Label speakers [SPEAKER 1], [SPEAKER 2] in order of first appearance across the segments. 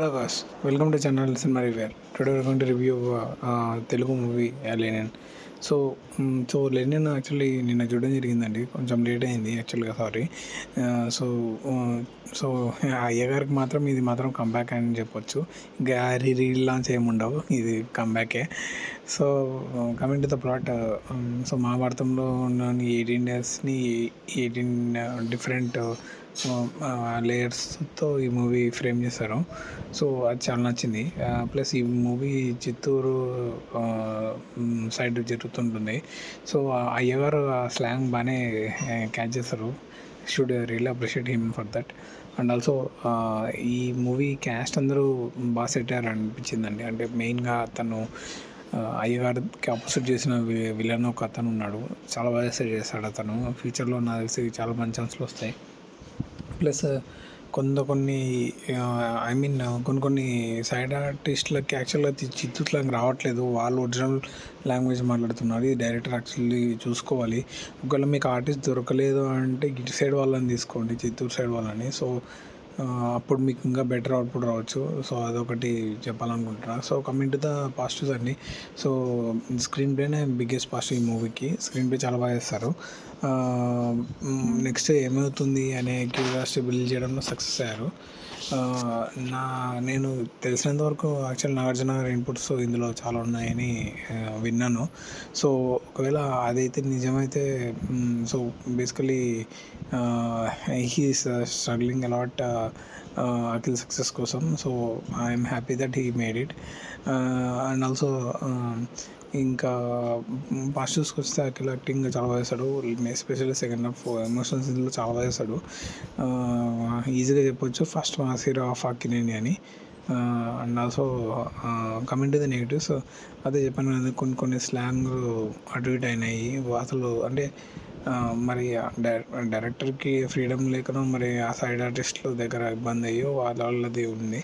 [SPEAKER 1] Hello guys, welcome to channel Cinema Review. Today we're going to review Telugu movie Lenin. So Lenin actually నిన్న చూడడం జరిగిందండి. కొంచెం late అయింది యాక్చువల్గా, sorry. So so అయ్యగారికి మాత్రం ఇది మాత్రం కంబ్యాక్ అని చెప్పొచ్చు. ఇంకా రీలాంచ్ ఏమి ఉండవు, ఇది కంబ్యాకే. So coming to the plot, so మహాభారతంలో ఉన్న 18 డేస్ని 18 డిఫరెంట్ లేయర్స్తో ఈ మూవీ ఫ్రేమ్ చేశారు. సో అది చాలా నచ్చింది. ప్లస్ ఈ మూవీ చిత్తూరు సైడ్ జరుగుతుంటుంది. సో అయ్యగారు స్లాంగ్ బాగానే క్యాచ్ చేస్తారు. Should really appreciate him for that. And also ఈ మూవీ క్యాస్ట్ అందరూ బాగా సెట్ అయ్యారు అనిపించిందండి. అంటే మెయిన్గా తను అయ్యగారికి ఆపోజిట్ చేసిన విలన్ ఒక అతను ఉన్నాడు, చాలా బాగా సెట్ చేస్తాడు అతను. ఫ్యూచర్లో నాకు తెలిసి చాలా మంచి ఛాన్స్లు వస్తాయి. ప్లస్ కొన్ని కొన్ని సైడ్ ఆర్టిస్టులకి యాక్చువల్గా చిత్తూరు స్లాంగ్ రావట్లేదు, వాళ్ళు ఒరిజినల్ లాంగ్వేజ్ మాట్లాడుతున్నారు. ఇది డైరెక్టర్ యాక్చువల్లీ చూసుకోవాలి. ఒకవేళ మీకు ఆర్టిస్ట్ దొరకలేదు అంటే ఇటు సైడ్ వాళ్ళని తీసుకోండి, చిత్తూరు సైడ్ వాళ్ళని. సో అప్పుడు మీకు ఇంకా బెటర్ అవుట్పుట్ రావచ్చు. సో అదొకటి చెప్పాలనుకుంటున్నా. So coming to the positives అండి. సో స్క్రీన్ ప్లేనే బిగ్గెస్ట్ పాజిటివ్ ఈ మూవీకి. స్క్రీన్ ప్లే చాలా బాగా చేస్తారు. నెక్స్ట్ ఏమవుతుంది అనే క్యూరియాసిటీ బిల్డ్ చేయడంలో సక్సెస్ అయ్యారు. నేను తెలిసినంత వరకు యాక్చువల్ నాగార్జున గారి ఇన్పుట్స్ ఇందులో చాలా ఉన్నాయని విన్నాను. సో ఒకవేళ అదైతే నిజమైతే, so basically he's struggling a lot Akhil success కోసం. So I'm happy that he made it. And also ఇంకా పాజిటివ్స్కి వస్తే అఖిల్ యాక్టింగ్ చాలా బాగా చేస్తాడు. ఎస్పెషల్లీ సెకండ్ హాఫ్ ఎమోషనల్ సీన్లో చాలా బాగా చేస్తాడు. ఈజీగా చెప్పొచ్చు first mass hero of Akkineni అని. And also coming to the negatives, అదే చెప్పాను కదా, కొన్ని స్లాంగ్ అటు ఇటు అయినాయి అసలు. అంటే మరి డైరెక్టర్కి ఫ్రీడమ్ లేకనో మరి ఆ సైడ్ ఆర్టిస్టుల దగ్గర ఇబ్బంది అయ్యో వాళ్ళది ఉంది.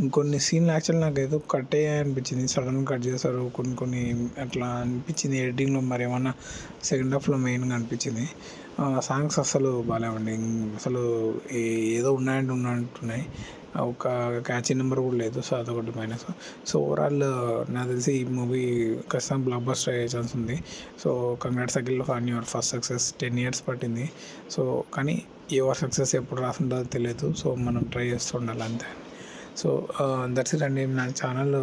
[SPEAKER 1] ఇంకొన్ని సీన్లు యాక్చువల్ నాకు ఏదో కట్ అయ్యాయి అనిపించింది, సడన్గా కట్ చేశారు కొన్ని అట్లా అనిపించింది. ఎడిటింగ్లో మరి ఏమన్నా సెకండ్ హాఫ్లో మెయిన్గా అనిపించింది. సాంగ్స్ అస్సలు బాగాలేవండి, అసలు ఏదో ఉన్నట్టున్నాయి. ఒక క్యాచీ నెంబర్ కూడా లేదు. సో అదొకటి మైనస్. సో ఓవరాల్ నాకు తెలిసి ఈ మూవీ ఖచ్చితంగా బ్లాక్ బస్టర్ అయ్యే ఛాన్స్ ఉంది. So congrats Akhil for your first success. 10 years పట్టింది. సో కానీ యువర్ సక్సెస్ ఎప్పుడు రాసుంటుందో తెలియదు. సో మనం ట్రై చేస్తూ ఉండాలి అంతే. సో దట్స్ ఇట్ అండి. నా ఛానల్